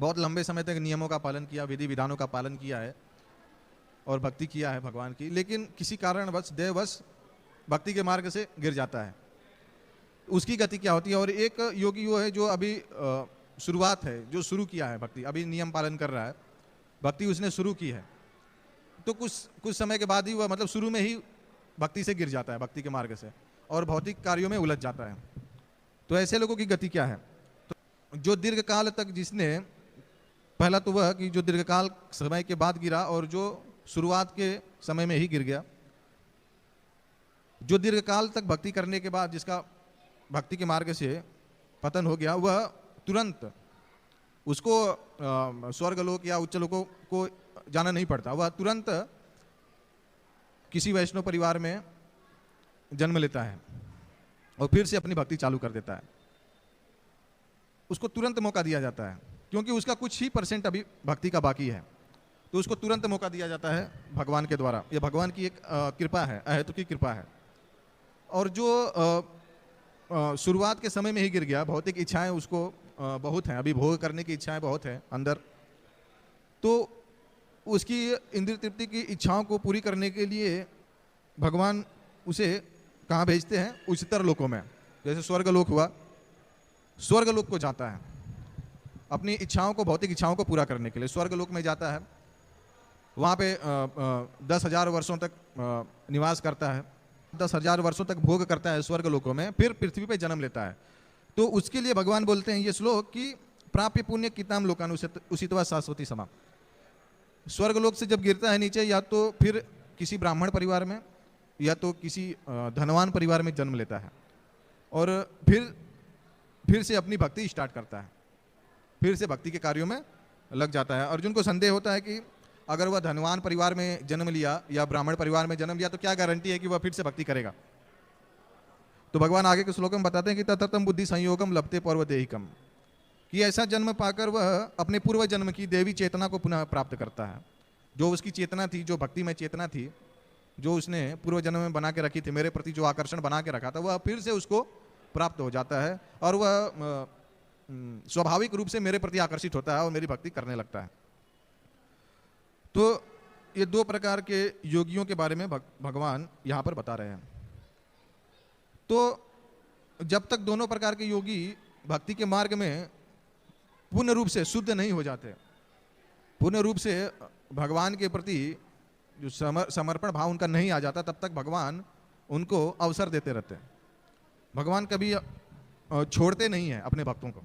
बहुत लंबे समय तक नियमों का पालन किया, विधि विधानों का पालन किया है और भक्ति किया है भगवान की, लेकिन किसी कारणवश देववश भक्ति के मार्ग से गिर जाता है, उसकी गति क्या होती है। और एक योगी वो है जो अभी शुरुआत है, जो शुरू किया है भक्ति, अभी नियम पालन कर रहा है, भक्ति उसने शुरू की है, तो कुछ समय के बाद ही वह मतलब शुरू में ही भक्ति से गिर जाता है, भक्ति के मार्ग से, और भौतिक कार्यों में उलझ जाता है। तो ऐसे लोगों की गति क्या है? तो जो दीर्घकाल तक जिसने, पहला तो वह कि जो दीर्घकाल समय के बाद गिरा और जो शुरुआत के समय में ही गिर गया। जो दीर्घकाल तक भक्ति करने के बाद जिसका भक्ति के मार्ग से पतन हो गया, वह तुरंत उसको स्वर्गलोक या उच्च लोकों को जाना नहीं पड़ता, वह तुरंत किसी वैष्णव परिवार में जन्म लेता है और फिर से अपनी भक्ति चालू कर देता है। उसको तुरंत मौका दिया जाता है, क्योंकि उसका कुछ ही % अभी भक्ति का बाकी है, तो उसको तुरंत मौका दिया जाता है भगवान के द्वारा। यह भगवान की एक कृपा है, अहेतु की कृपा है। और जो शुरुआत के समय में ही गिर गया, भौतिक इच्छाएं उसको बहुत हैं, अभी भोग करने की इच्छाएं बहुत हैं अंदर, तो उसकी इंद्रिय तृप्ति की इच्छाओं को पूरी करने के लिए भगवान उसे कहाँ भेजते हैं? उच्चतर लोकों में। जैसे स्वर्गलोक हुआ, स्वर्गलोक को जाता है अपनी इच्छाओं को, भौतिक इच्छाओं को पूरा करने के लिए स्वर्गलोक में जाता है। वहाँ पे 10,000 वर्षों तक निवास करता है, 10,000 वर्षों तक भोग करता है स्वर्गलोकों में, फिर पृथ्वी पे जन्म लेता है। तो उसके लिए भगवान बोलते हैं ये श्लोक कि प्राप्य पुण्य किताम लोकान उसितवा शाश्वती समा। स्वर्गलोक से जब गिरता है नीचे, या तो फिर किसी ब्राह्मण परिवार में या तो किसी धनवान परिवार में जन्म लेता है, और फिर से अपनी भक्ति स्टार्ट करता है, फिर से भक्ति के कार्यों में लग जाता है। अर्जुन को संदेह होता है कि अगर वह धनवान परिवार में जन्म लिया या ब्राह्मण परिवार में जन्म लिया तो क्या गारंटी है कि वह फिर से भक्ति करेगा। तो भगवान आगे के श्लोक में बताते हैं कि तततम बुद्धि संयोगम लभते पर्वदेहिकम, कि ऐसा जन्म पाकर वह अपने पूर्व जन्म की देवी चेतना को पुनः प्राप्त करता है। जो उसकी चेतना थी, जो भक्ति में चेतना थी, जो उसने पूर्व जन्म में बना के रखी थी, मेरे प्रति जो आकर्षण बना के रखा था, वह फिर से उसको प्राप्त हो जाता है और वह स्वाभाविक रूप से मेरे प्रति आकर्षित होता है और मेरी भक्ति करने लगता है। तो ये 2 प्रकार के योगियों के बारे में भगवान यहाँ पर बता रहे हैं। तो जब तक दोनों प्रकार के योगी भक्ति के मार्ग में पूर्ण रूप से शुद्ध नहीं हो जाते, पूर्ण रूप से भगवान के प्रति जो समर्पण भाव उनका नहीं आ जाता, तब तक भगवान उनको अवसर देते रहते हैं। भगवान कभी छोड़ते नहीं हैं अपने भक्तों को।